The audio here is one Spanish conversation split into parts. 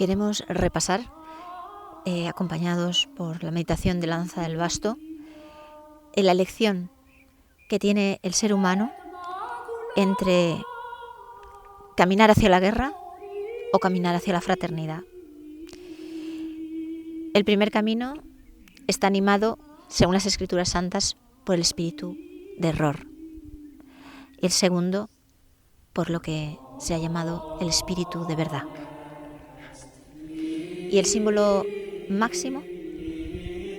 queremos repasar, acompañados por la meditación de Lanza del Basto, la elección que tiene el ser humano entre caminar hacia la guerra o caminar hacia la fraternidad. El primer camino está animado, según las Escrituras Santas, por el espíritu de error. Y el segundo, por lo que se ha llamado el espíritu de verdad. Y el símbolo máximo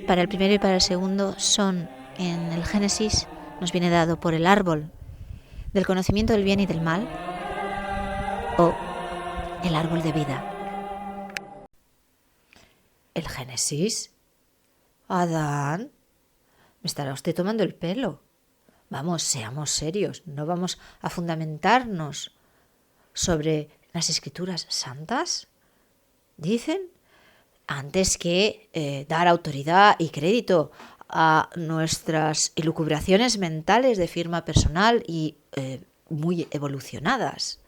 para el primero y para el segundo son, en el Génesis, nos viene dado por el árbol del conocimiento del bien y del mal o el árbol de vida. ¿El Génesis? Adán, me estará usted tomando el pelo. Vamos, seamos serios, no vamos a fundamentarnos sobre las Escrituras Santas. Dicen, antes que dar autoridad y crédito a nuestras elucubraciones mentales de firma personal y muy evolucionadas.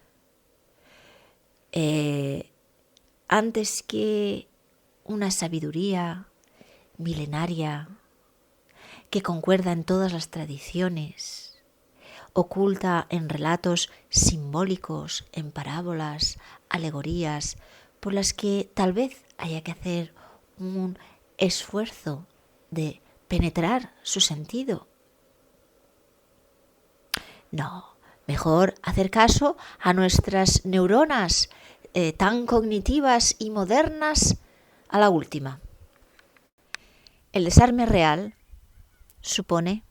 Antes que una sabiduría milenaria que concuerda en todas las tradiciones, oculta en relatos simbólicos, en parábolas, alegorías, por las que tal vez haya que hacer un esfuerzo de penetrar su sentido. No, mejor hacer caso a nuestras neuronas tan cognitivas y modernas, a la última. El desarme real supone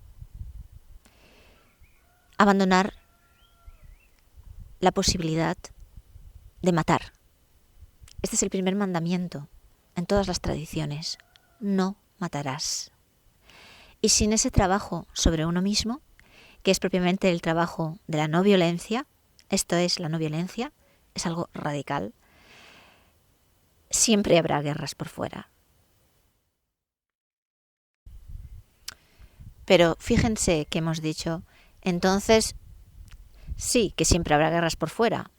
abandonar la posibilidad de matar. Este es el primer mandamiento en todas las tradiciones. No matarás. Y sin ese trabajo sobre uno mismo, que es propiamente el trabajo de la no violencia, esto es la no violencia, es algo radical, siempre habrá guerras por fuera. Pero fíjense que hemos dicho, entonces, sí, que siempre habrá guerras por fuera,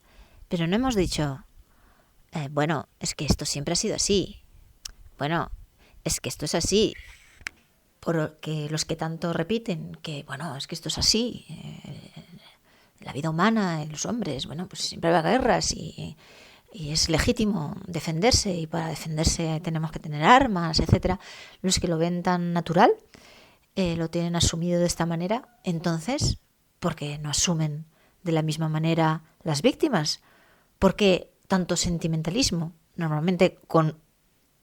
pero no hemos dicho, bueno, es que esto siempre ha sido así. Bueno, es que esto es así. Porque los que tanto repiten que, bueno, es que esto es así. La vida humana, los hombres, bueno, pues siempre habrá guerras y es legítimo defenderse y para defenderse tenemos que tener armas, etcétera. Los que lo ven tan natural, lo tienen asumido de esta manera, entonces, ¿por qué no asumen de la misma manera las víctimas? ¿Por qué tanto sentimentalismo? Normalmente con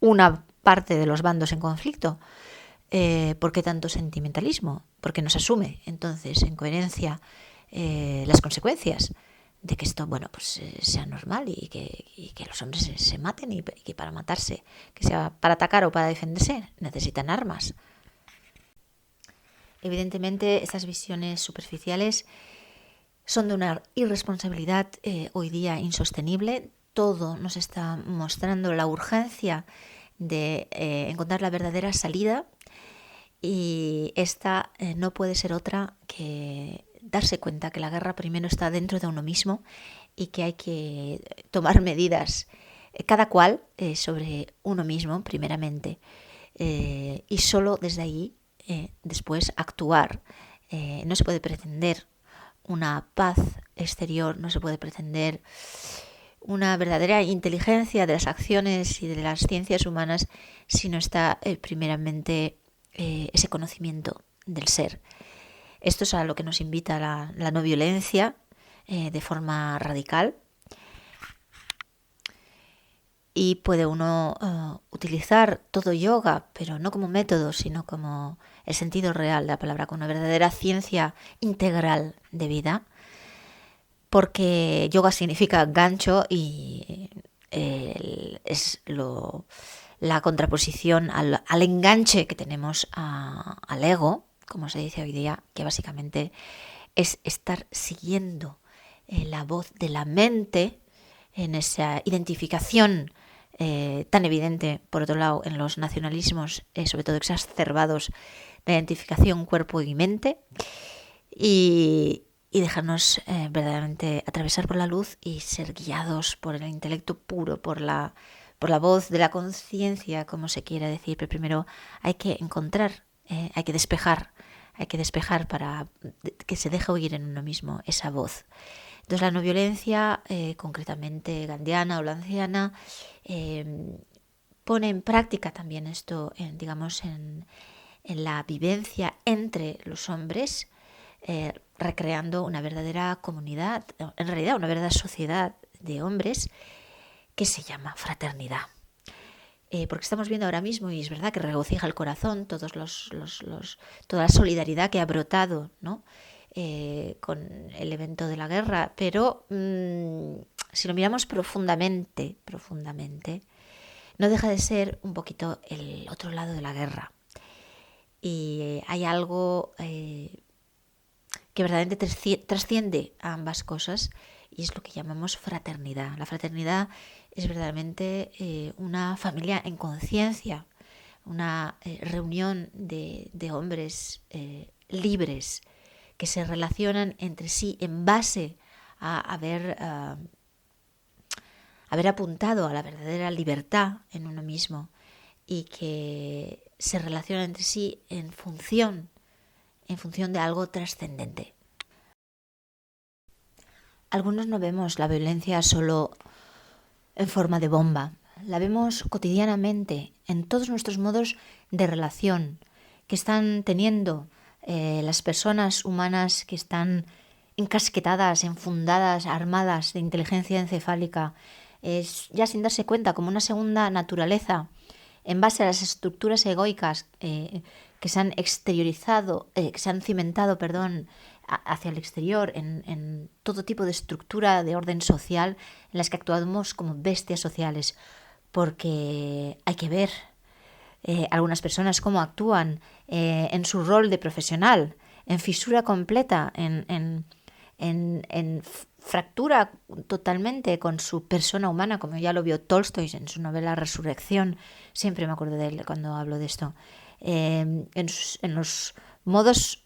una parte de los bandos en conflicto. ¿Por qué tanto sentimentalismo? Porque no se asume, entonces, en coherencia, las consecuencias de que esto, bueno, pues sea normal y que los hombres se maten y que para matarse, que sea para atacar o para defenderse, necesitan armas. Evidentemente, estas visiones superficiales son de una irresponsabilidad hoy día insostenible. Todo nos está mostrando la urgencia de encontrar la verdadera salida y esta no puede ser otra que darse cuenta que la guerra primero está dentro de uno mismo y que hay que tomar medidas, cada cual sobre uno mismo primeramente y solo desde ahí después actuar. No se puede pretender una paz exterior, no se puede pretender una verdadera inteligencia de las acciones y de las ciencias humanas si no está primeramente ese conocimiento del ser. Esto es a lo que nos invita la no violencia de forma radical. Y puede uno utilizar todo yoga, pero no como método, sino como el sentido real de la palabra, como una verdadera ciencia integral de vida, porque yoga significa gancho y es la contraposición al enganche que tenemos al ego, como se dice hoy día, que básicamente es estar siguiendo la voz de la mente en esa identificación tan evidente, por otro lado, en los nacionalismos, sobre todo exacerbados, la identificación cuerpo y mente, y dejarnos verdaderamente atravesar por la luz y ser guiados por el intelecto puro, por la por la voz de la conciencia, como se quiera decir, pero primero hay que encontrar, hay que despejar para que se deje oír en uno mismo esa voz. Entonces la no violencia, concretamente gandhiana o lanciana, pone en práctica también esto, en la vivencia entre los hombres, recreando una verdadera comunidad, en realidad una verdadera sociedad de hombres que se llama fraternidad. Porque estamos viendo ahora mismo, y es verdad que regocija el corazón, toda la solidaridad que ha brotado, ¿no? Con el evento de la guerra, pero si lo miramos profundamente, no deja de ser un poquito el otro lado de la guerra. Y hay algo que verdaderamente trasciende a ambas cosas, y es lo que llamamos fraternidad. La fraternidad es verdaderamente una familia en conciencia, una reunión de hombres libres que se relacionan entre sí en base a haber apuntado a la verdadera libertad en uno mismo, y que se relacionan entre sí en función de algo trascendente. Algunos no vemos la violencia solo en forma de bomba, la vemos cotidianamente en todos nuestros modos de relación que están teniendo las personas humanas que están encasquetadas, enfundadas, armadas de inteligencia encefálica, ya sin darse cuenta, como una segunda naturaleza, en base a las estructuras egoicas que se han exteriorizado, que se han cimentado, hacia el exterior, en todo tipo de estructura de orden social, en las que actuamos como bestias sociales, porque hay que ver algunas personas cómo actúan en su rol de profesional, en fisura completa, en fractura totalmente con su persona humana, como ya lo vio Tolstoy en su novela Resurrección. Siempre me acuerdo de él cuando hablo de esto. En los modos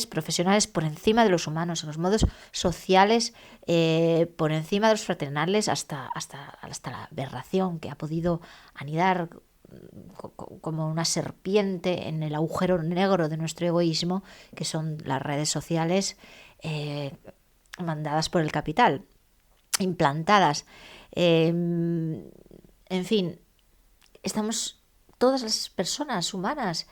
profesionales por encima de los humanos, en los modos sociales por encima de los fraternales, hasta la aberración que ha podido anidar como una serpiente en el agujero negro de nuestro egoísmo, que son las redes sociales mandadas por el capital, implantadas. En fin, estamos todas las personas humanas,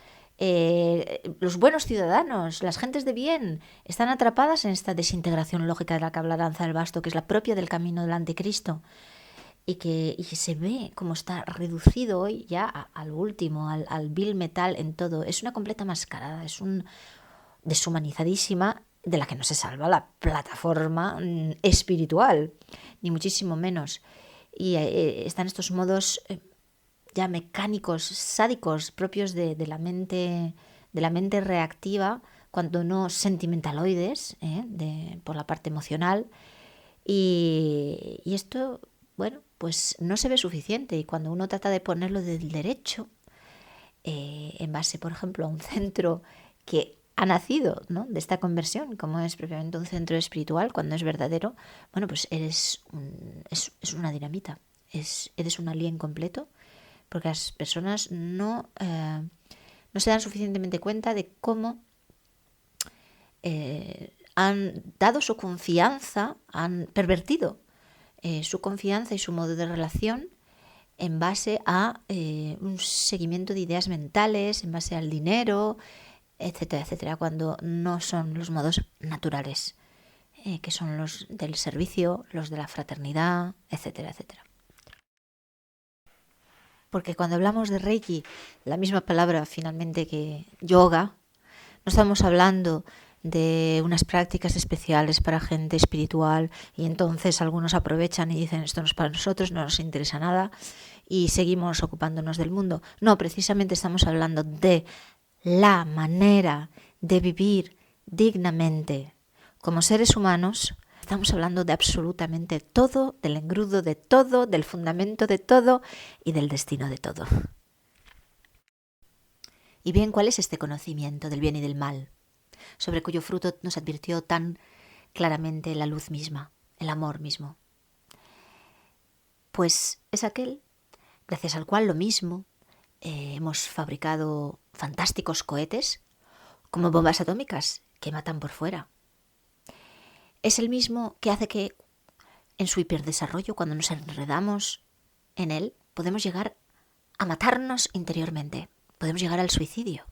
los buenos ciudadanos, las gentes de bien, están atrapadas en esta desintegración lógica de la que habla Aranza del Basto, que es la propia del camino del anticristo, y que se ve como está reducido hoy ya al último, al vil metal en todo. Es una completa mascarada, es un deshumanizadísima, de la que no se salva la plataforma espiritual, ni muchísimo menos. Y están estos modos ya mecánicos, sádicos, propios de la mente reactiva, cuando no sentimentaloides, por la parte emocional. Y esto, bueno, pues no se ve suficiente. Y cuando uno trata de ponerlo del derecho, en base, por ejemplo, a un centro que ha nacido, ¿no?, de esta conversión, como es propiamente un centro espiritual, cuando es verdadero, bueno, pues es una dinamita, eres un alien completo, porque las personas no se dan suficientemente cuenta de cómo han dado su confianza, han pervertido su confianza y su modo de relación en base a un seguimiento de ideas mentales, en base al dinero, etcétera, etcétera, cuando no son los modos naturales, que son los del servicio, los de la fraternidad, etcétera, etcétera. Porque cuando hablamos de Reiki, la misma palabra finalmente que yoga, no estamos hablando de unas prácticas especiales para gente espiritual, y entonces algunos aprovechan y dicen esto no es para nosotros, no nos interesa nada y seguimos ocupándonos del mundo. No, precisamente estamos hablando de la manera de vivir dignamente como seres humanos. Estamos hablando de absolutamente todo, del engrudo de todo, del fundamento de todo y del destino de todo. Y bien, ¿cuál es este conocimiento del bien y del mal, sobre cuyo fruto nos advirtió tan claramente la luz misma, el amor mismo? Pues es aquel gracias al cual lo mismo hemos fabricado fantásticos cohetes como bombas atómicas que matan por fuera. Es el mismo que hace que en su hiperdesarrollo, cuando nos enredamos en él, podemos llegar a matarnos interiormente, podemos llegar al suicidio.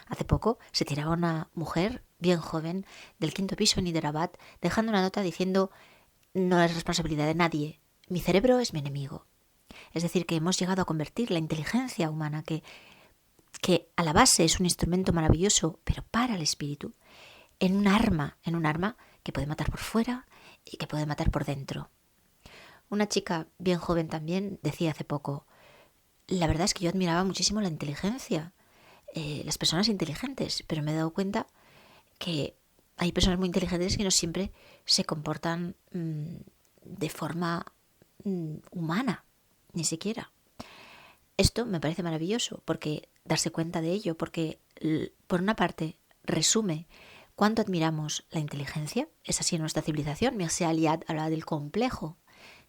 Hace poco se tiraba una mujer bien joven del 5º piso en Hyderabad dejando una nota diciendo: no es responsabilidad de nadie, mi cerebro es mi enemigo. Es decir, que hemos llegado a convertir la inteligencia humana, que a la base es un instrumento maravilloso, pero para el espíritu, en un arma que puede matar por fuera y que puede matar por dentro. Una chica bien joven también decía hace poco: la verdad es que yo admiraba muchísimo la inteligencia, las personas inteligentes, pero me he dado cuenta que hay personas muy inteligentes que no siempre se comportan de forma humana, ni siquiera. Esto me parece maravilloso, porque darse cuenta de ello, porque por una parte resume cuánto admiramos la inteligencia, es así en nuestra civilización. Mircea Eliade habla del complejo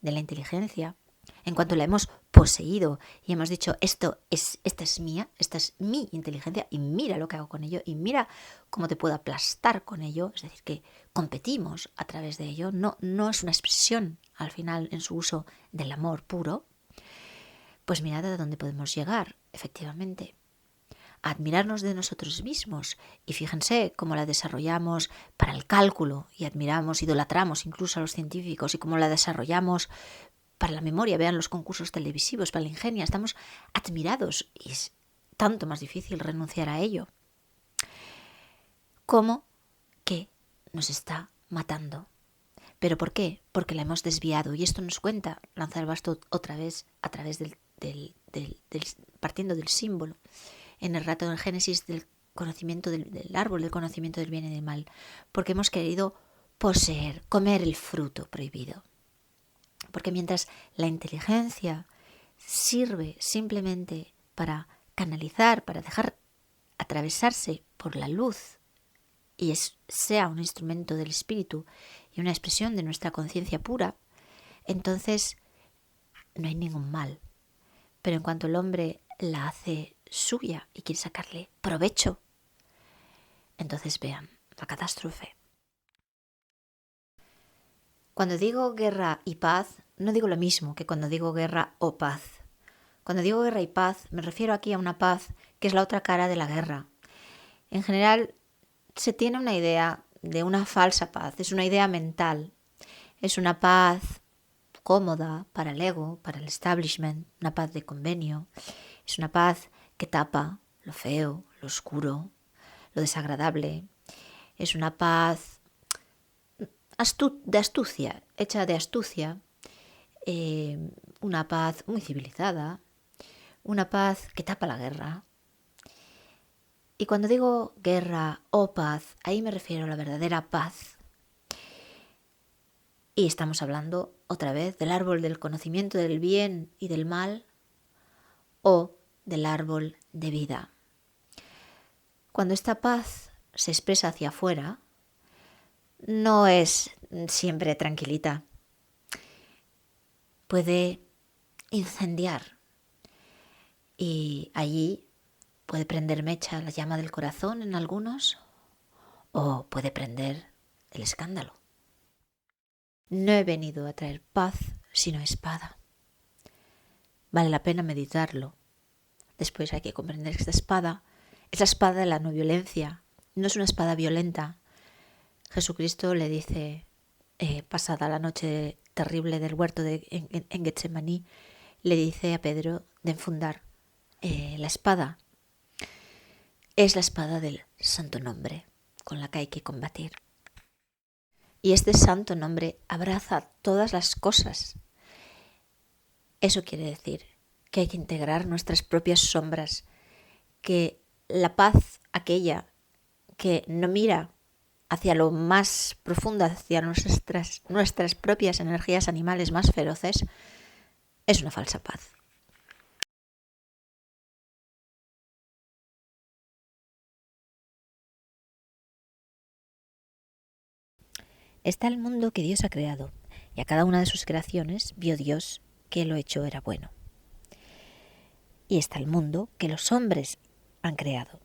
de la inteligencia, en cuanto la hemos poseído y hemos dicho: esta es mía, esta es mi inteligencia y mira lo que hago con ello y mira cómo te puedo aplastar con ello. Es decir, que competimos a través de ello, no es una expresión al final en su uso del amor puro. Pues mirad a dónde podemos llegar, efectivamente, a admirarnos de nosotros mismos. Y fíjense cómo la desarrollamos para el cálculo y admiramos, idolatramos incluso a los científicos, y cómo la desarrollamos para la memoria. Vean los concursos televisivos, para la ingenia, estamos admirados y es tanto más difícil renunciar a ello. ¿Cómo que nos está matando? ¿Pero por qué? Porque la hemos desviado, y esto nos cuenta Lanzar Basto otra vez a través partiendo del símbolo en el relato del Génesis del conocimiento del árbol del conocimiento del bien y del mal, porque hemos querido poseer, comer el fruto prohibido. Porque mientras la inteligencia sirve simplemente para canalizar, para dejar atravesarse por la luz y sea un instrumento del espíritu y una expresión de nuestra conciencia pura, entonces no hay ningún mal. Pero en cuanto el hombre la hace suya y quiere sacarle provecho, entonces vean la catástrofe. Cuando digo guerra y paz, no digo lo mismo que cuando digo guerra o paz. Cuando digo guerra y paz, me refiero aquí a una paz que es la otra cara de la guerra. En general, se tiene una idea de una falsa paz, es una idea mental. Es una paz cómoda para el ego, para el establishment, una paz de convenio. Es una paz que tapa lo feo, lo oscuro, lo desagradable. Es una paz de astucia, hecha de astucia, una paz muy civilizada, una paz que tapa la guerra. Y cuando digo guerra o paz, ahí me refiero a la verdadera paz. Y estamos hablando otra vez del árbol del conocimiento del bien y del mal o del árbol de vida. Cuando esta paz se expresa hacia afuera, no es siempre tranquilita. Puede incendiar y allí puede prender mecha la llama del corazón en algunos o puede prender el escándalo. No he venido a traer paz sino espada. Vale la pena meditarlo. Después hay que comprender que esta espada es la espada de la no violencia, no es una espada violenta. Jesucristo le dice, pasada la noche terrible del huerto en Getsemaní, le dice a Pedro de enfundar la espada. Es la espada del santo nombre con la que hay que combatir. Y este santo nombre abraza todas las cosas. Eso quiere decir que hay que integrar nuestras propias sombras, que la paz, aquella que no mira hacia lo más profundo, hacia nuestras propias energías animales más feroces, es una falsa paz. Está el mundo que Dios ha creado, y a cada una de sus creaciones vio Dios que lo hecho era bueno. y está el mundo que los hombres han creado.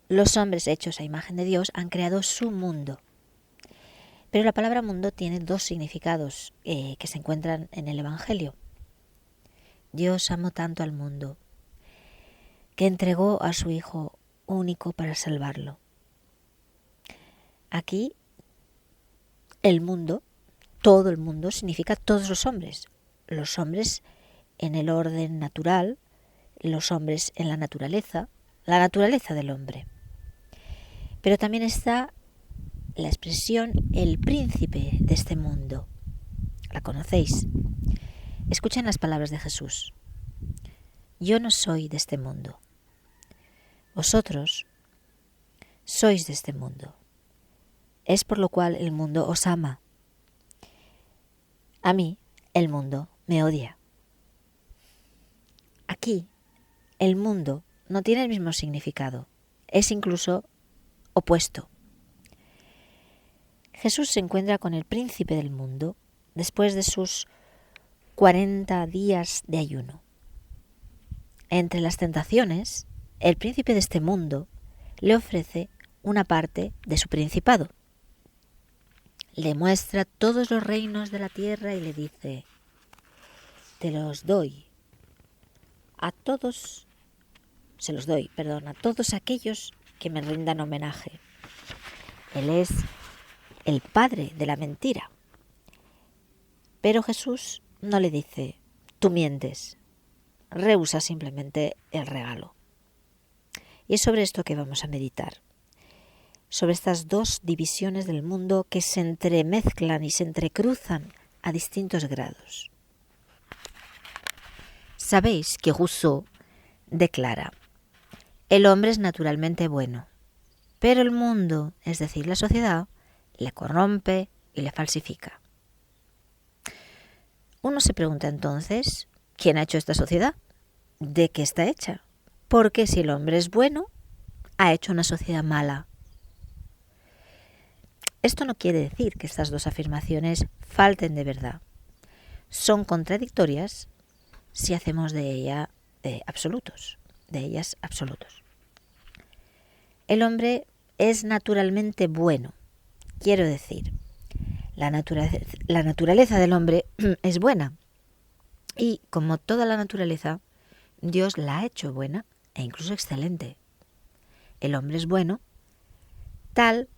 Los hombres hechos a imagen de Dios han creado su mundo. Pero la palabra mundo tiene dos significados que se encuentran en el Evangelio. Dios amó tanto al mundo que entregó a su Hijo único para salvarlo. Aquí el mundo, todo el mundo, significa todos los hombres en el orden natural, los hombres en la naturaleza del hombre. Pero también está la expresión el príncipe de este mundo. ¿La conocéis? Escuchen las palabras de Jesús. Yo no soy de este mundo. Vosotros sois de este mundo. Es por lo cual el mundo os ama. A mí, el mundo me odia. Aquí, el mundo no tiene el mismo significado. Es incluso opuesto. Jesús se encuentra con el príncipe del mundo después de sus 40 días de ayuno. Entre las tentaciones, el príncipe de este mundo le ofrece una parte de su principado. Le muestra todos los reinos de la tierra y le dice: te los doy a todos, se los doy, a todos aquellos que me rindan homenaje. Él es el padre de la mentira. Pero Jesús no le dice: tú mientes, rehúsa simplemente el regalo. Y es sobre esto que vamos a meditar, sobre estas dos divisiones del mundo que se entremezclan y se entrecruzan a distintos grados. Sabéis que Rousseau declara: el hombre es naturalmente bueno, pero el mundo, es decir, la sociedad, le corrompe y le falsifica. Uno se pregunta entonces, ¿quién ha hecho esta sociedad? ¿De qué está hecha? Porque si el hombre es bueno, ha hecho una sociedad mala. Esto no quiere decir que estas dos afirmaciones falten de verdad. Son contradictorias si hacemos de ellas absolutos. El hombre es naturalmente bueno. Quiero decir, la naturaleza del hombre es buena. Y como toda la naturaleza, Dios la ha hecho buena e incluso excelente. El hombre es bueno tal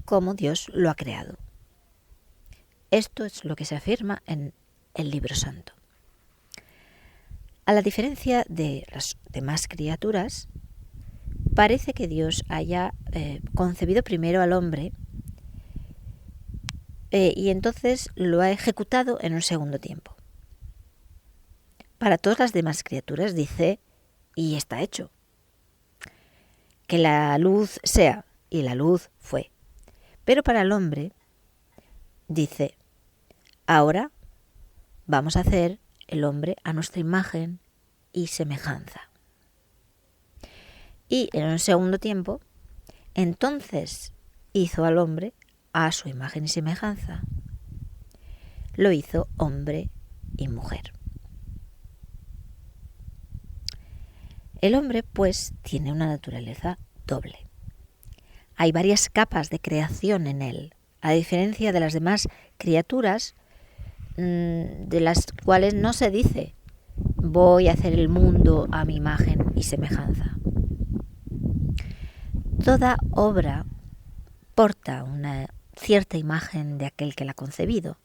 como Dios lo ha creado. Esto es lo que se afirma en el Libro Santo. A la diferencia de las demás criaturas, parece que Dios haya concebido primero al hombre y entonces lo ha ejecutado en un segundo tiempo. Para todas las demás criaturas dice: y está hecho. Que la luz sea, y la luz fue. Pero para el hombre dice: ahora vamos a hacer el hombre a nuestra imagen y semejanza. Y en un segundo tiempo, entonces hizo al hombre a su imagen y semejanza. Lo hizo hombre y mujer. El hombre, pues, tiene una naturaleza doble. Hay varias capas de creación en él, a diferencia de las demás criaturas, de las cuales no se dice: voy a hacer el mundo a mi imagen y semejanza. Toda obra porta una cierta imagen de aquel que la ha concebido.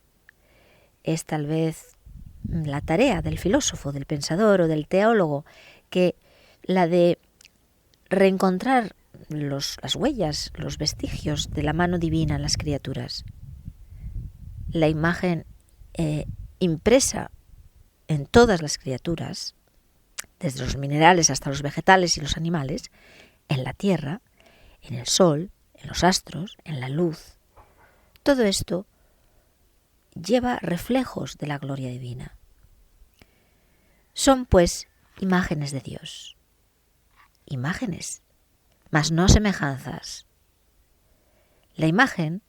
Es tal vez la tarea del filósofo, del pensador o del teólogo, que la de reencontrar las huellas, los vestigios de la mano divina en las criaturas. La imagen impresa en todas las criaturas, desde los minerales hasta los vegetales y los animales, en la tierra, en el sol, en los astros, en la luz. Todo esto lleva reflejos de la gloria divina. Son, pues, imágenes de Dios. Imágenes, mas no semejanzas. La imagen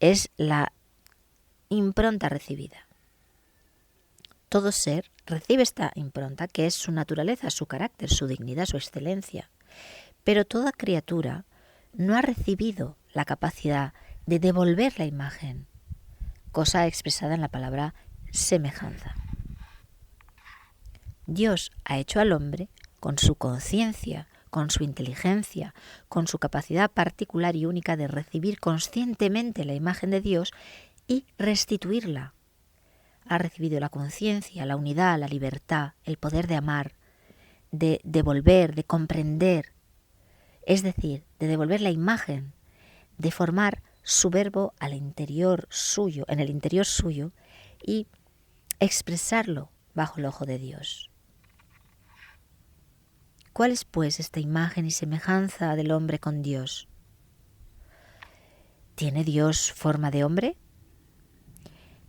es la impronta recibida. Todo ser recibe esta impronta que es su naturaleza, su carácter, su dignidad, su excelencia. Pero toda criatura no ha recibido la capacidad de devolver la imagen, cosa expresada en la palabra semejanza. Dios ha hecho al hombre con su conciencia, con su inteligencia, con su capacidad particular y única de recibir conscientemente la imagen de Dios y restituirla. Ha recibido la conciencia, la unidad, la libertad, el poder de amar, de devolver, de comprender, es decir, de devolver la imagen, de formar su verbo al interior suyo, en el interior suyo, y expresarlo bajo el ojo de Dios. ¿Cuál es, pues, esta imagen y semejanza del hombre con Dios? ¿Tiene Dios forma de hombre?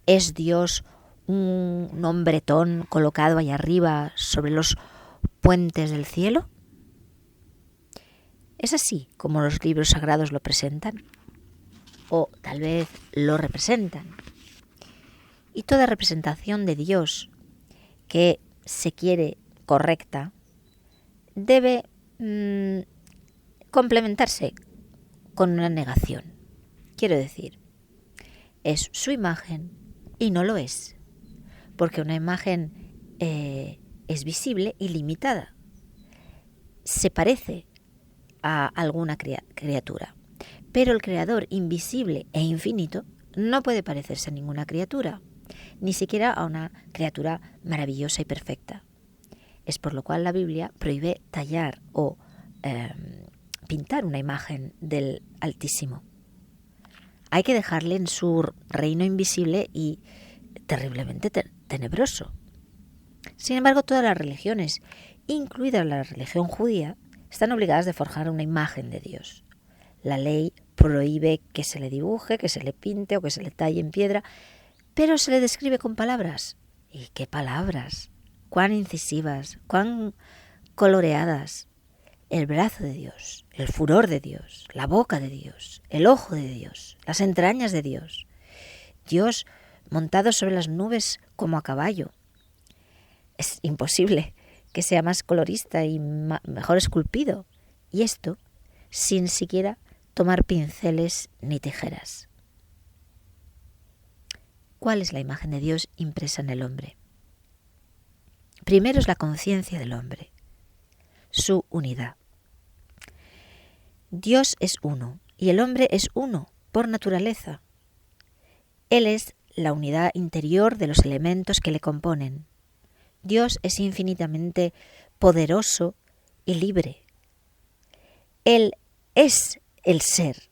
¿Es Dios un hombretón colocado ahí arriba sobre los puentes del cielo? ¿Es así como los libros sagrados lo presentan? O tal vez lo representan. Y toda representación de Dios que se quiere correcta debe complementarse con una negación. Quiero decir, es su imagen y no lo es, porque una imagen es visible y limitada. Se parece a alguna criatura, pero el Creador invisible e infinito no puede parecerse a ninguna criatura, ni siquiera a una criatura maravillosa y perfecta. Es por lo cual la Biblia prohíbe tallar o pintar una imagen del Altísimo. Hay que dejarle en su reino invisible y terriblemente tenebroso. Sin embargo, todas las religiones, incluida la religión judía, están obligadas de forjar una imagen de Dios. La ley prohíbe que se le dibuje, que se le pinte o que se le talle en piedra, pero se le describe con palabras. ¿Y qué palabras? Cuán incisivas, cuán coloreadas. El brazo de Dios, el furor de Dios, la boca de Dios, el ojo de Dios, las entrañas de Dios. Dios montado sobre las nubes como a caballo. Es imposible que sea más colorista y mejor esculpido. Y esto sin siquiera tomar pinceles ni tijeras. ¿Cuál es la imagen de Dios impresa en el hombre? Primero es la conciencia del hombre, su unidad. Dios es uno y el hombre es uno por naturaleza. Él es la unidad interior de los elementos que le componen. Dios es infinitamente poderoso y libre. Él es el ser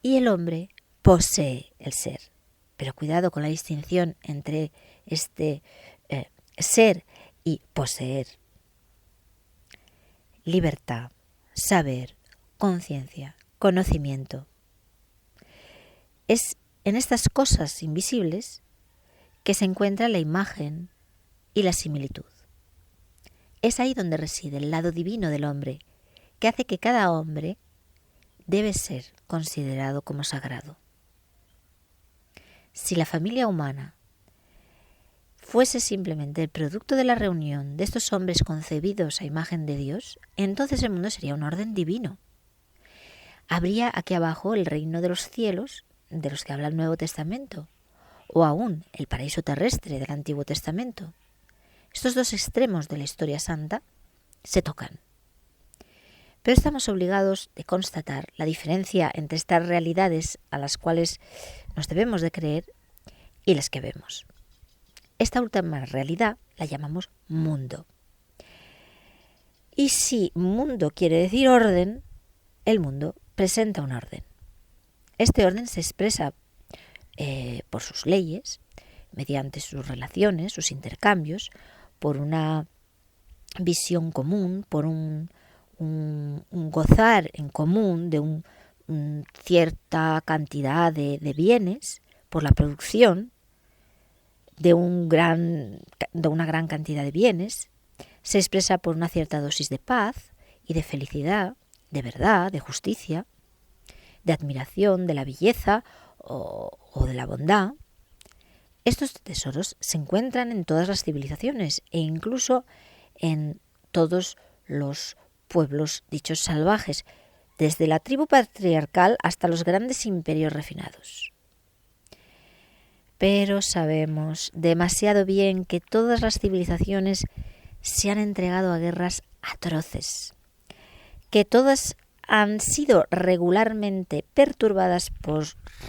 y el hombre posee el ser. Pero cuidado con la distinción entre este ser y poseer. Libertad, saber, conciencia, conocimiento. Es en estas cosas invisibles que se encuentra la imagen y la similitud. Es ahí donde reside el lado divino del hombre, que hace que cada hombre debe ser considerado como sagrado. Si la familia humana fuese simplemente el producto de la reunión de estos hombres concebidos a imagen de Dios, entonces el mundo sería un orden divino. Habría aquí abajo el reino de los cielos, de los que habla el Nuevo Testamento, o aún el paraíso terrestre del Antiguo Testamento. Estos dos extremos de la historia santa se tocan. Pero estamos obligados de constatar la diferencia entre estas realidades a las cuales nos debemos de creer y las que vemos. Esta última realidad la llamamos mundo. Y si mundo quiere decir orden, el mundo presenta un orden. Este orden se expresa por sus leyes, mediante sus relaciones, sus intercambios, por una visión común, por un gozar en común de cierta cantidad de bienes, por la producción de una gran cantidad de bienes, se expresa por una cierta dosis de paz y de felicidad, de verdad, de justicia, de admiración, de la belleza o de la bondad. Estos tesoros se encuentran en todas las civilizaciones e incluso en todos los pueblos dichos salvajes, desde la tribu patriarcal hasta los grandes imperios refinados. Pero sabemos demasiado bien que todas las civilizaciones se han entregado a guerras atroces, que todas han sido regularmente perturbadas por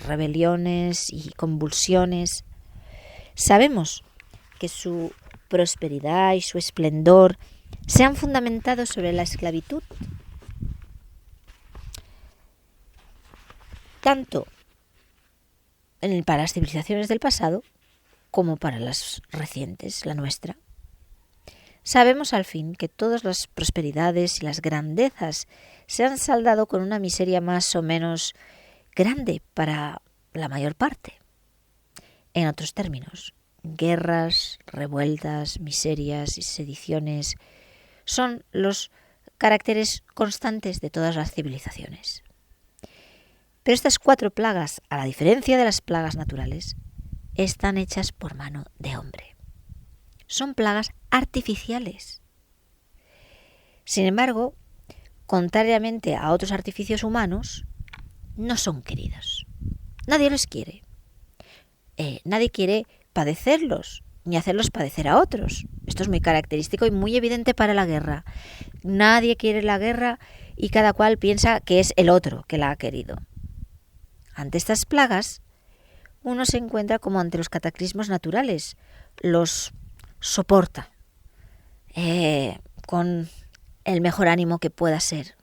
rebeliones y convulsiones. Sabemos que su prosperidad y su esplendor se han fundamentado sobre la esclavitud, tanto para las civilizaciones del pasado como para las recientes, la nuestra. Sabemos al fin que todas las prosperidades y las grandezas se han saldado con una miseria más o menos grande para la mayor parte. En otros términos, guerras, revueltas, miserias y sediciones son los caracteres constantes de todas las civilizaciones. Pero estas 4 plagas, a la diferencia de las plagas naturales, están hechas por mano de hombre. Son plagas artificiales. Sin embargo, contrariamente a otros artificios humanos, no son queridos. Nadie los quiere. Nadie quiere padecerlos, ni hacerlos padecer a otros. Esto es muy característico y muy evidente para la guerra. Nadie quiere la guerra y cada cual piensa que es el otro que la ha querido. Ante estas plagas, uno se encuentra como ante los cataclismos naturales. Los soporta con el mejor ánimo que pueda ser.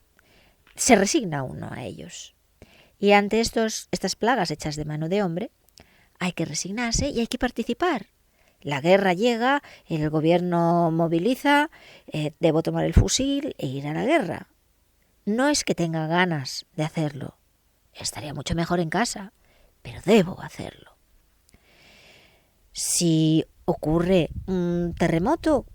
Se resigna uno a ellos. Y ante estas plagas hechas de mano de hombre, hay que resignarse y hay que participar. La guerra llega, el gobierno moviliza, debo tomar el fusil e ir a la guerra. No es que tenga ganas de hacerlo. Estaría mucho mejor en casa, pero debo hacerlo. Si ocurre un terremoto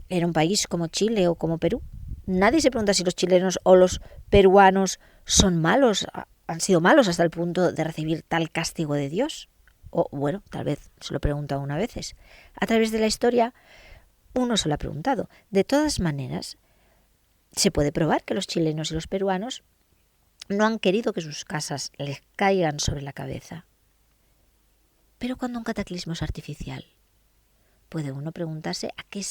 en un país como Chile o como Perú, nadie se pregunta si los chilenos o los peruanos son malos, han sido malos hasta el punto de recibir tal castigo de Dios. O bueno, tal vez se lo pregunta una veces. A través de la historia uno se lo ha preguntado. De todas maneras, se puede probar que los chilenos y los peruanos no han querido que sus casas les caigan sobre la cabeza. Pero cuando un cataclismo es artificial, puede uno preguntarse a qué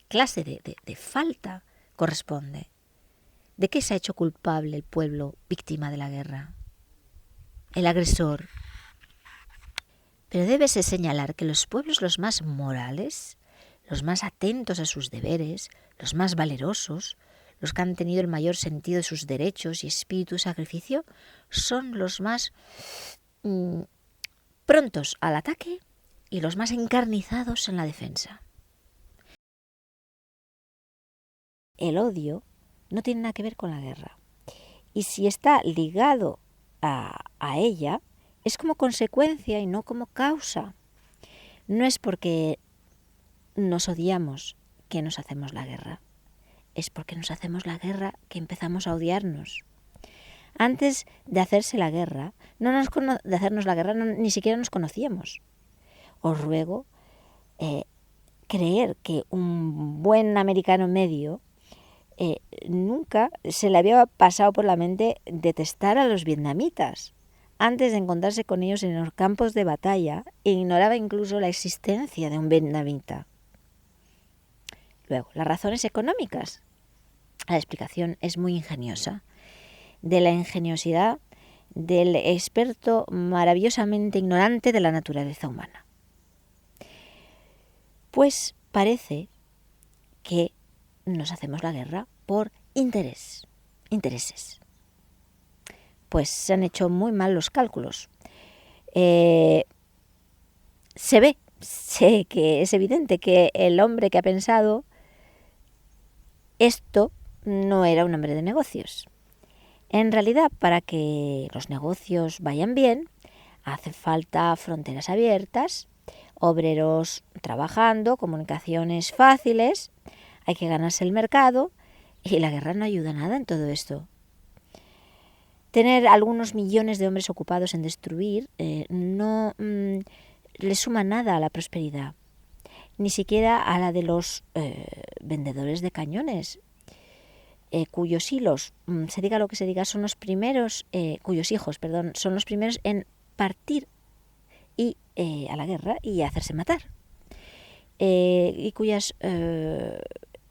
clase de falta corresponde. ¿De qué se ha hecho culpable el pueblo víctima de la guerra? El agresor. Pero débese señalar que los pueblos los más morales, los más atentos a sus deberes, los más valerosos, los que han tenido el mayor sentido de sus derechos y espíritu de sacrificio, son los más prontos al ataque y los más encarnizados en la defensa. El odio no tiene nada que ver con la guerra. Y si está ligado a ella, es como consecuencia y no como causa. No es porque nos odiamos que nos hacemos la guerra. Es porque nos hacemos la guerra que empezamos a odiarnos. Antes de hacerse la guerra, de hacernos la guerra, ni siquiera nos conocíamos. Os ruego creer que un buen americano medio nunca se le había pasado por la mente detestar a los vietnamitas. Antes de encontrarse con ellos en los campos de batalla, ignoraba incluso la existencia de un vietnamita. Luego, las razones económicas. La explicación es muy ingeniosa. De la ingeniosidad del experto maravillosamente ignorante de la naturaleza humana. Pues parece que nos hacemos la guerra por intereses. Pues se han hecho muy mal los cálculos. Sé que es evidente que el hombre que ha pensado esto no era un hombre de negocios. En realidad, para que los negocios vayan bien, hace falta fronteras abiertas, obreros trabajando, comunicaciones fáciles, hay que ganarse el mercado y la guerra no ayuda nada en todo esto. Tener algunos millones de hombres ocupados en destruir no le suma nada a la prosperidad, ni siquiera a la de los vendedores de cañones, cuyos hilos, se diga lo que se diga, son los primeros, cuyos hijos, perdón, son los primeros en partir y a la guerra y hacerse matar, y cuyas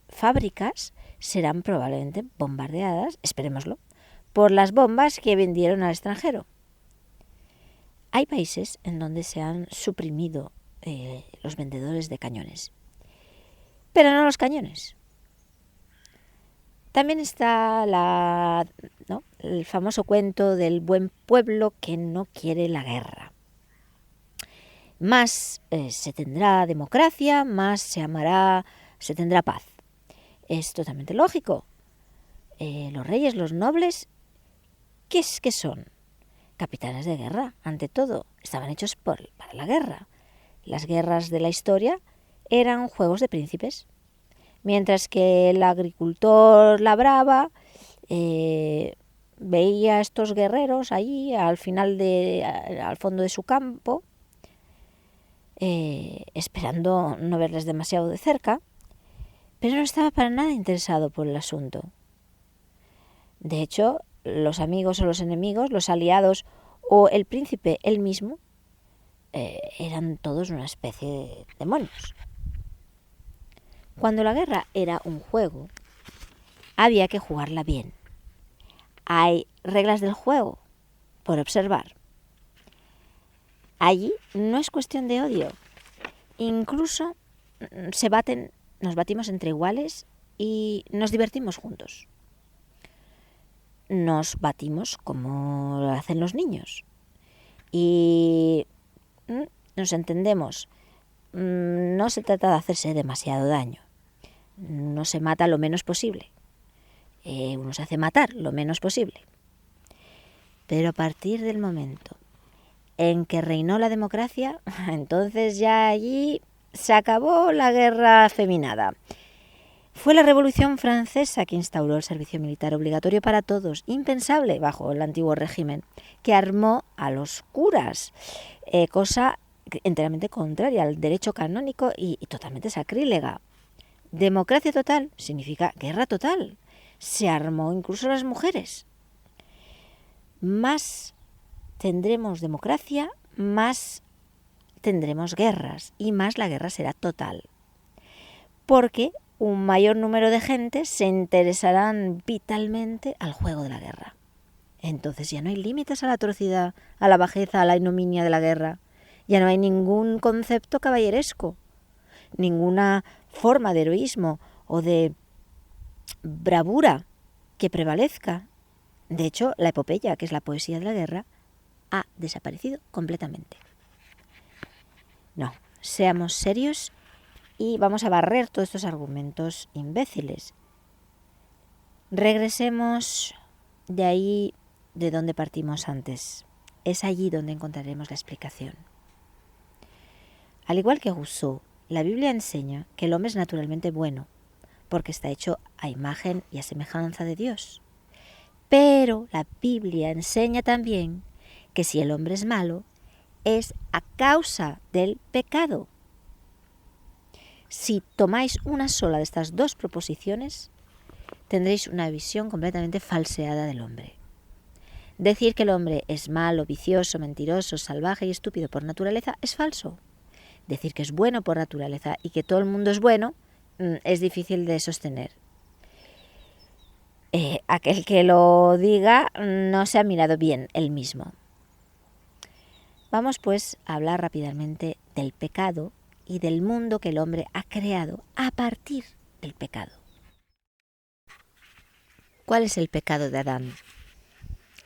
fábricas serán probablemente bombardeadas, esperémoslo, por las bombas que vendieron al extranjero. Hay países en donde se han suprimido los vendedores de cañones, pero no los cañones. También está el famoso cuento del buen pueblo que no quiere la guerra. Más se tendrá democracia, más se tendrá paz. Es totalmente lógico. Los reyes, los nobles, ¿qué son? Capitanes de guerra, ante todo. Estaban hechos para la guerra. Las guerras de la historia eran juegos de príncipes. Mientras que el agricultor labraba, veía a estos guerreros allí al fondo de su campo, esperando no verles demasiado de cerca, pero no estaba para nada interesado por el asunto. De hecho, los amigos o los enemigos, los aliados o el príncipe él mismo, eran todos una especie de demonios. Cuando la guerra era un juego, había que jugarla bien. Hay reglas del juego por observar. Allí no es cuestión de odio. Incluso nos batimos entre iguales y nos divertimos juntos. Nos batimos como lo hacen los niños. Y nos entendemos. No se trata de hacerse demasiado daño. No se mata lo menos posible. Uno se hace matar lo menos posible. Pero a partir del momento en que reinó la democracia, entonces ya allí se acabó la guerra afeminada. Fue la Revolución Francesa que instauró el servicio militar obligatorio para todos, impensable bajo el antiguo régimen, que armó a los curas, cosa enteramente contraria al derecho canónico y totalmente sacrílega. Democracia total significa guerra total. Se armó incluso a las mujeres. Más tendremos democracia, más tendremos guerras y más la guerra será total. Porque un mayor número de gente se interesarán vitalmente al juego de la guerra. Entonces ya no hay límites a la atrocidad, a la bajeza, a la ignominia de la guerra. Ya no hay ningún concepto caballeresco, ninguna forma de heroísmo o de bravura que prevalezca. De hecho, la epopeya, que es la poesía de la guerra, ha desaparecido completamente. No, seamos serios y vamos a barrer todos estos argumentos imbéciles. Regresemos de ahí de donde partimos antes. Es allí donde encontraremos la explicación. Al igual que Rousseau, la Biblia enseña que el hombre es naturalmente bueno, porque está hecho a imagen y a semejanza de Dios. Pero la Biblia enseña también que si el hombre es malo, es a causa del pecado. Si tomáis una sola de estas dos proposiciones, tendréis una visión completamente falseada del hombre. Decir que el hombre es malo, vicioso, mentiroso, salvaje y estúpido por naturaleza es falso. Decir que es bueno por naturaleza y que todo el mundo es bueno es difícil de sostener. Aquel que lo diga no se ha mirado bien él mismo. Vamos pues a hablar rápidamente del pecado y del mundo que el hombre ha creado a partir del pecado. ¿Cuál es el pecado de Adán?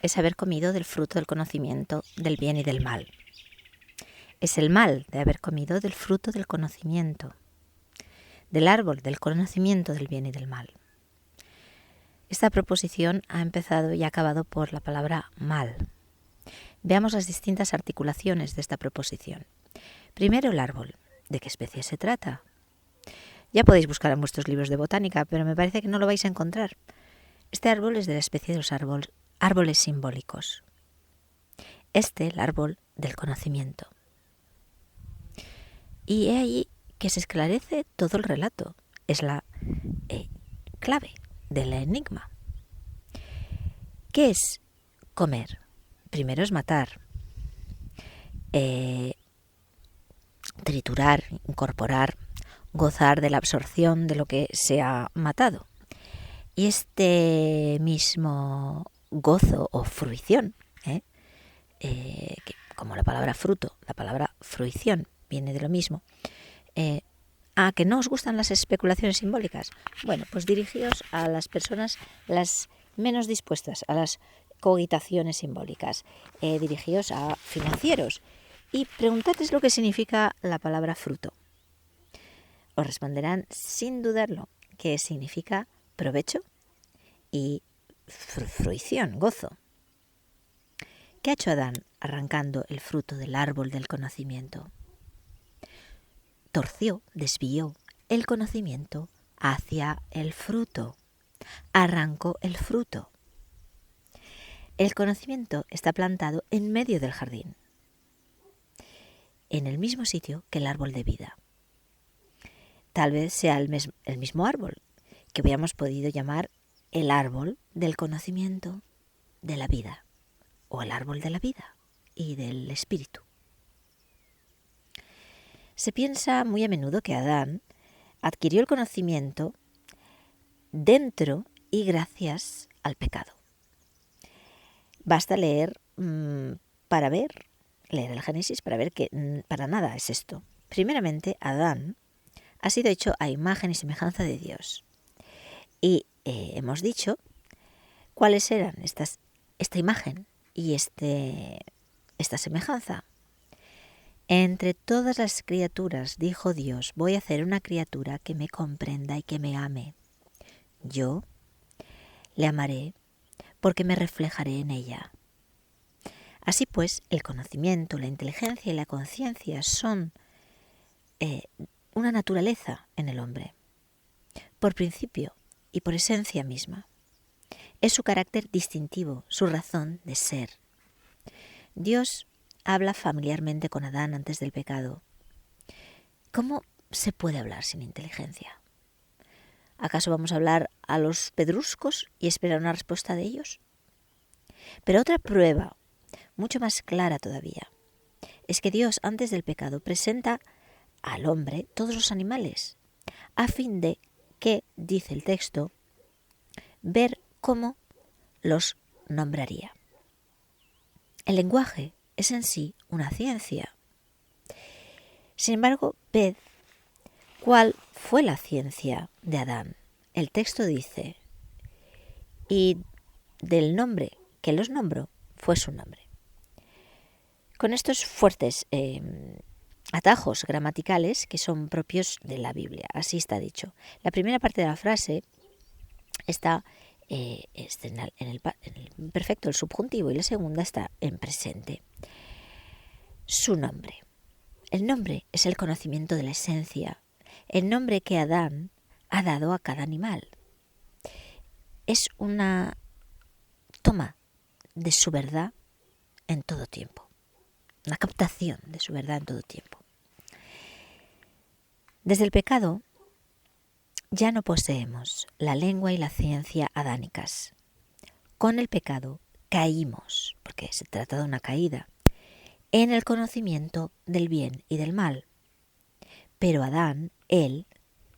Es haber comido del fruto del conocimiento del bien y del mal. Es el mal de haber comido del fruto del conocimiento, del árbol del conocimiento del bien y del mal. Esta proposición ha empezado y ha acabado por la palabra mal. Veamos las distintas articulaciones de esta proposición. Primero, el árbol. ¿De qué especie se trata? Ya podéis buscar en vuestros libros de botánica, pero me parece que no lo vais a encontrar. Este árbol es de la especie de los árboles simbólicos. El árbol del conocimiento. Y he ahí que se esclarece todo el relato. Es la clave del enigma. ¿Qué es comer? Primero es matar, triturar, incorporar, gozar de la absorción de lo que se ha matado. Y este mismo gozo o fruición, que, como la palabra fruto, la palabra fruición viene de lo mismo. ¿Que no os gustan las especulaciones simbólicas? Bueno, pues dirigíos a las personas las menos dispuestas a las cogitaciones simbólicas. Dirigíos a financieros y preguntadles lo que significa la palabra fruto. Os responderán sin dudarlo que significa provecho y fruición, gozo. ¿Qué ha hecho Adán arrancando el fruto del árbol del conocimiento? Torció, desvió el conocimiento hacia el fruto. Arrancó el fruto. El conocimiento está plantado en medio del jardín, en el mismo sitio que el árbol de vida. Tal vez sea el mismo árbol que hubiéramos podido llamar el árbol del conocimiento de la vida, o el árbol de la vida y del espíritu. Se piensa muy a menudo que Adán adquirió el conocimiento dentro y gracias al pecado. Basta leer el Génesis para ver que para nada es esto. Primeramente, Adán ha sido hecho a imagen y semejanza de Dios. Y hemos dicho cuáles eran esta imagen y esta semejanza. Entre todas las criaturas, dijo Dios, voy a hacer una criatura que me comprenda y que me ame. Yo le amaré porque me reflejaré en ella. Así pues, el conocimiento, la inteligencia y la conciencia son una naturaleza en el hombre, por principio y por esencia misma. Es su carácter distintivo, su razón de ser. Dios habla familiarmente con Adán antes del pecado. ¿Cómo se puede hablar sin inteligencia? ¿Acaso vamos a hablar a los pedruscos y esperar una respuesta de ellos? Pero otra prueba, mucho más clara todavía, es que Dios antes del pecado presenta al hombre todos los animales, a fin de que, dice el texto, ver cómo los nombraría. El lenguaje es en sí una ciencia. Sin embargo, ved cuál fue la ciencia de Adán. El texto dice, y del nombre que los nombró fue su nombre. Con estos fuertes atajos gramaticales que son propios de la Biblia, así está dicho. La primera parte de la frase está en el perfecto, el subjuntivo, y la segunda está en presente. Su nombre. El nombre es el conocimiento de la esencia, el nombre que Adán ha dado a cada animal. Es una toma de su verdad en todo tiempo, una captación de su verdad en todo tiempo. Desde el pecado ya no poseemos la lengua y la ciencia adánicas. Con el pecado caímos, porque se trata de una caída, en el conocimiento del bien y del mal. Pero Adán, él,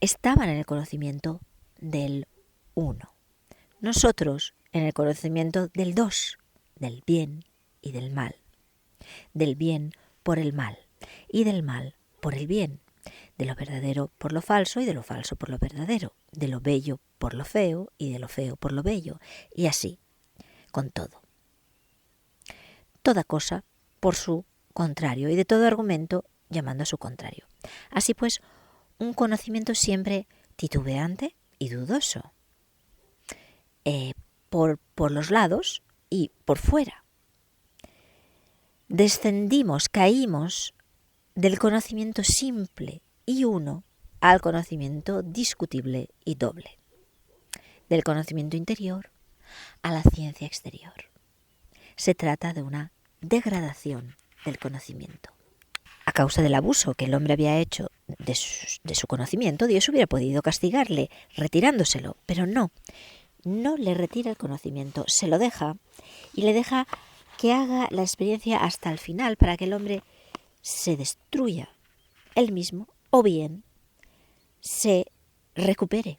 estaban en el conocimiento del uno. Nosotros en el conocimiento del dos, del bien y del mal. Del bien por el mal y del mal por el bien. De lo verdadero por lo falso y de lo falso por lo verdadero. De lo bello por lo feo y de lo feo por lo bello. Y así, con todo. Toda cosa por su contrario y de todo argumento llamando a su contrario. Así pues, un conocimiento siempre titubeante y dudoso. Por los lados y por fuera. Descendimos, caímos del conocimiento simple y uno al conocimiento discutible y doble. Del conocimiento interior a la ciencia exterior. Se trata de una degradación del conocimiento. causa del abuso que el hombre había hecho de su conocimiento, Dios hubiera podido castigarle retirándoselo, pero no le retira el conocimiento, se lo deja y le deja que haga la experiencia hasta el final para que el hombre se destruya él mismo o bien se recupere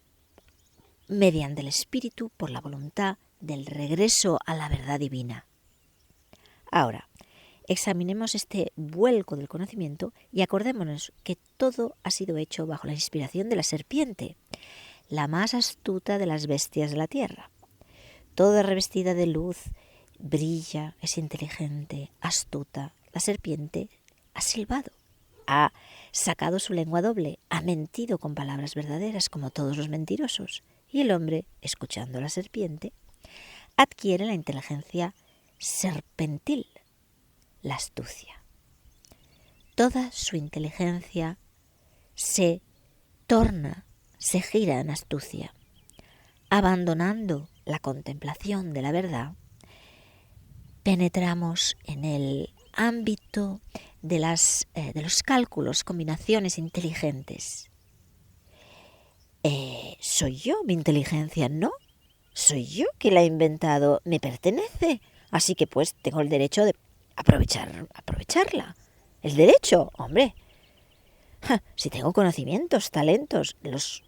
mediante el espíritu por la voluntad del regreso a la verdad divina. Ahora, examinemos este vuelco del conocimiento y acordémonos que todo ha sido hecho bajo la inspiración de la serpiente, la más astuta de las bestias de la tierra. Toda revestida de luz, brilla, es inteligente, astuta. La serpiente ha silbado, ha sacado su lengua doble, ha mentido con palabras verdaderas como todos los mentirosos. Y el hombre, escuchando a la serpiente, adquiere la inteligencia serpentil, la astucia. Toda su inteligencia se gira en astucia. Abandonando la contemplación de la verdad, penetramos en el ámbito de los cálculos, combinaciones inteligentes. ¿Soy yo mi inteligencia? No. Soy yo que la he inventado. Me pertenece. Así que pues tengo el derecho de aprovecharla. El derecho, hombre. Si tengo conocimientos, talentos, los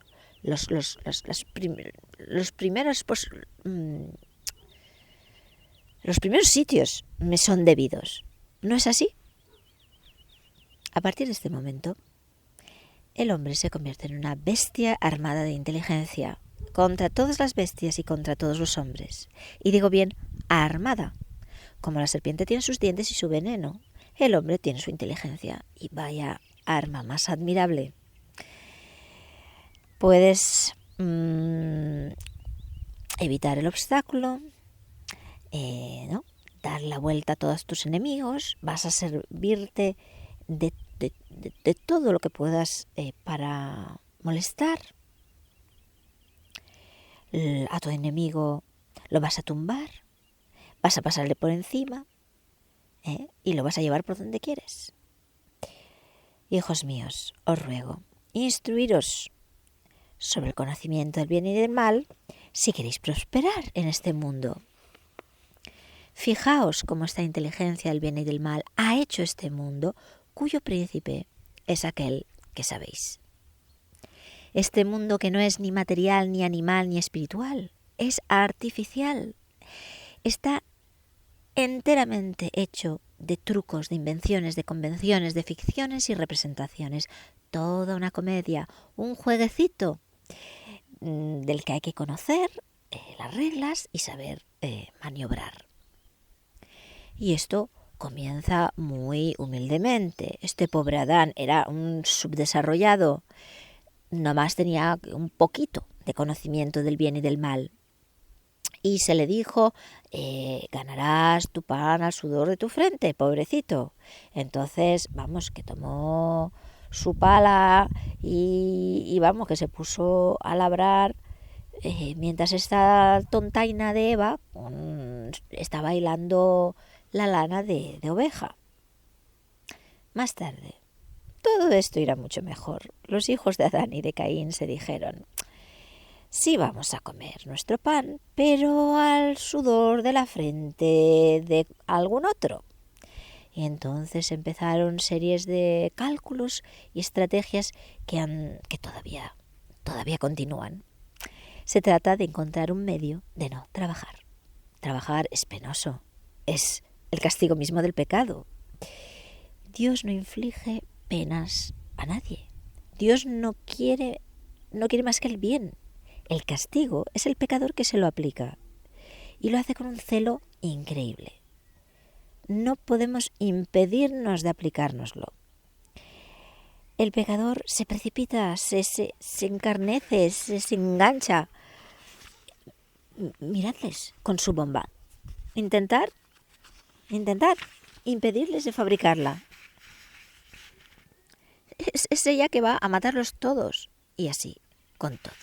primeros sitios me son debidos. ¿No es así? A partir de este momento, el hombre se convierte en una bestia armada de inteligencia contra todas las bestias y contra todos los hombres. Y digo bien, armada. Como la serpiente tiene sus dientes y su veneno, el hombre tiene su inteligencia. Y vaya arma más admirable. Puedes evitar el obstáculo, dar la vuelta a todos tus enemigos, vas a servirte de todo lo que puedas para molestar a tu enemigo. Lo vas a tumbar, vas a pasarle por encima y lo vas a llevar por donde quieres. Hijos míos, os ruego, instruiros sobre el conocimiento del bien y del mal si queréis prosperar en este mundo. Fijaos cómo esta inteligencia del bien y del mal ha hecho este mundo, cuyo príncipe es aquel que sabéis. Este mundo que no es ni material, ni animal, ni espiritual, es artificial. Está enteramente hecho de trucos, de invenciones, de convenciones, de ficciones y representaciones. Toda una comedia, un jueguecito del que hay que conocer las reglas y saber maniobrar. Y esto comienza muy humildemente. Este pobre Adán era un subdesarrollado, nomás tenía un poquito de conocimiento del bien y del mal. Y se le dijo, ganarás tu pan al sudor de tu frente, pobrecito. Entonces, que tomó su pala y que se puso a labrar, mientras esta tontaina de Eva está bailando la lana de oveja. Más tarde, todo esto irá mucho mejor. Los hijos de Adán y de Caín se dijeron, sí vamos a comer nuestro pan, pero al sudor de la frente de algún otro. Y entonces empezaron series de cálculos y estrategias que todavía continúan. Se trata de encontrar un medio de no trabajar. Trabajar es penoso, es el castigo mismo del pecado. Dios no inflige penas a nadie. Dios no quiere más que el bien. El castigo es el pecador que se lo aplica y lo hace con un celo increíble. No podemos impedirnos de aplicárnoslo. El pecador se precipita, se encarnece, se engancha. Miradles con su bomba. Intentar impedirles de fabricarla. Es ella que va a matarlos todos. Y así, con todo.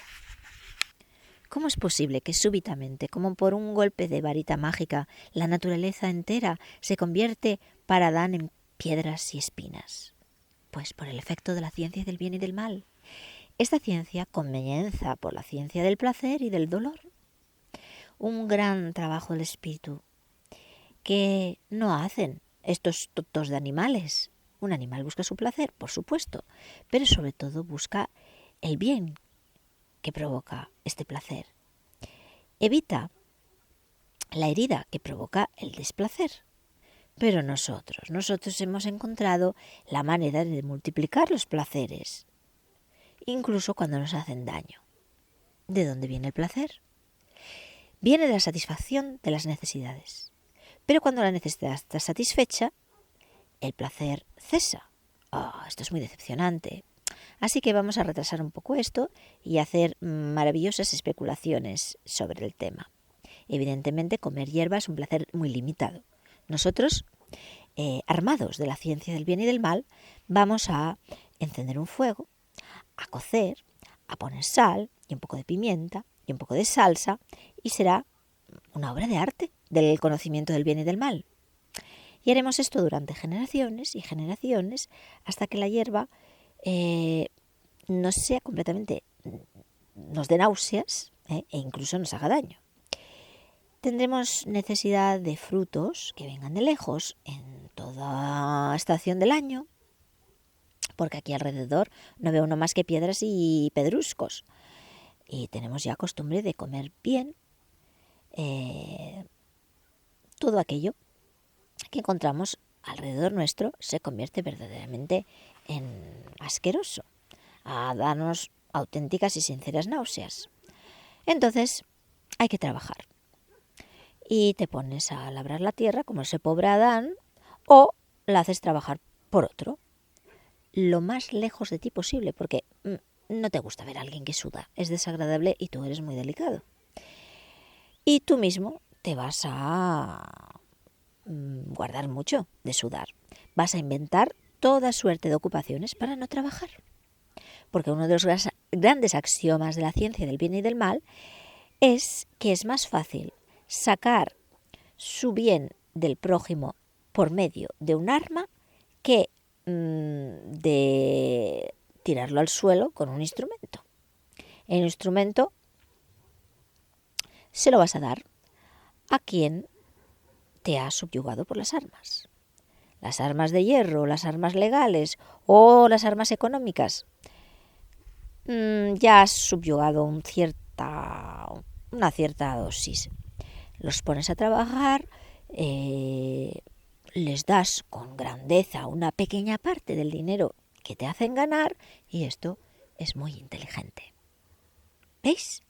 ¿Cómo es posible que súbitamente, como por un golpe de varita mágica, la naturaleza entera se convierte para Adán en piedras y espinas? Pues por el efecto de la ciencia del bien y del mal. Esta ciencia comienza por la ciencia del placer y del dolor. Un gran trabajo del espíritu que no hacen estos tontos de animales. Un animal busca su placer, por supuesto, pero sobre todo busca el bien que provoca este placer. Evita la herida que provoca el desplacer. Pero nosotros hemos encontrado la manera de multiplicar los placeres, incluso cuando nos hacen daño. ¿De dónde viene el placer? Viene de la satisfacción de las necesidades. Pero cuando la necesidad está satisfecha, el placer cesa. Esto es muy decepcionante. Así que vamos a retrasar un poco esto y hacer maravillosas especulaciones sobre el tema. Evidentemente, comer hierba es un placer muy limitado. Nosotros, armados de la ciencia del bien y del mal, vamos a encender un fuego, a cocer, a poner sal y un poco de pimienta y un poco de salsa, y será una obra de arte del conocimiento del bien y del mal. Y haremos esto durante generaciones y generaciones hasta que la hierba no sea completamente, nos dé náuseas e incluso nos haga daño. Tendremos necesidad de frutos que vengan de lejos en toda estación del año, porque aquí alrededor no veo uno más que piedras y pedruscos. Y tenemos ya costumbre de comer bien todo aquello que encontramos alrededor nuestro se convierte verdaderamente en asqueroso, a darnos auténticas y sinceras náuseas. Entonces hay que trabajar. Y te pones a labrar la tierra como ese pobre Adán, o la haces trabajar por otro, lo más lejos de ti posible, porque no te gusta ver a alguien que suda, es desagradable y tú eres muy delicado. Y tú mismo te vas a guardar mucho de sudar. Vas a inventar toda suerte de ocupaciones para no trabajar. Porque uno de los grandes axiomas de la ciencia del bien y del mal es que es más fácil sacar su bien del prójimo por medio de un arma que de tirarlo al suelo con un instrumento. El instrumento se lo vas a dar a quien te ha subyugado por las armas. Las armas de hierro, las armas legales o las armas económicas. Ya has subyugado una cierta dosis. Los pones a trabajar, les das con grandeza una pequeña parte del dinero que te hacen ganar y esto es muy inteligente. ¿Veis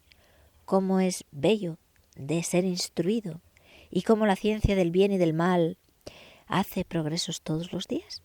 cómo es bello de ser instruido y cómo la ciencia del bien y del mal hace progresos todos los días?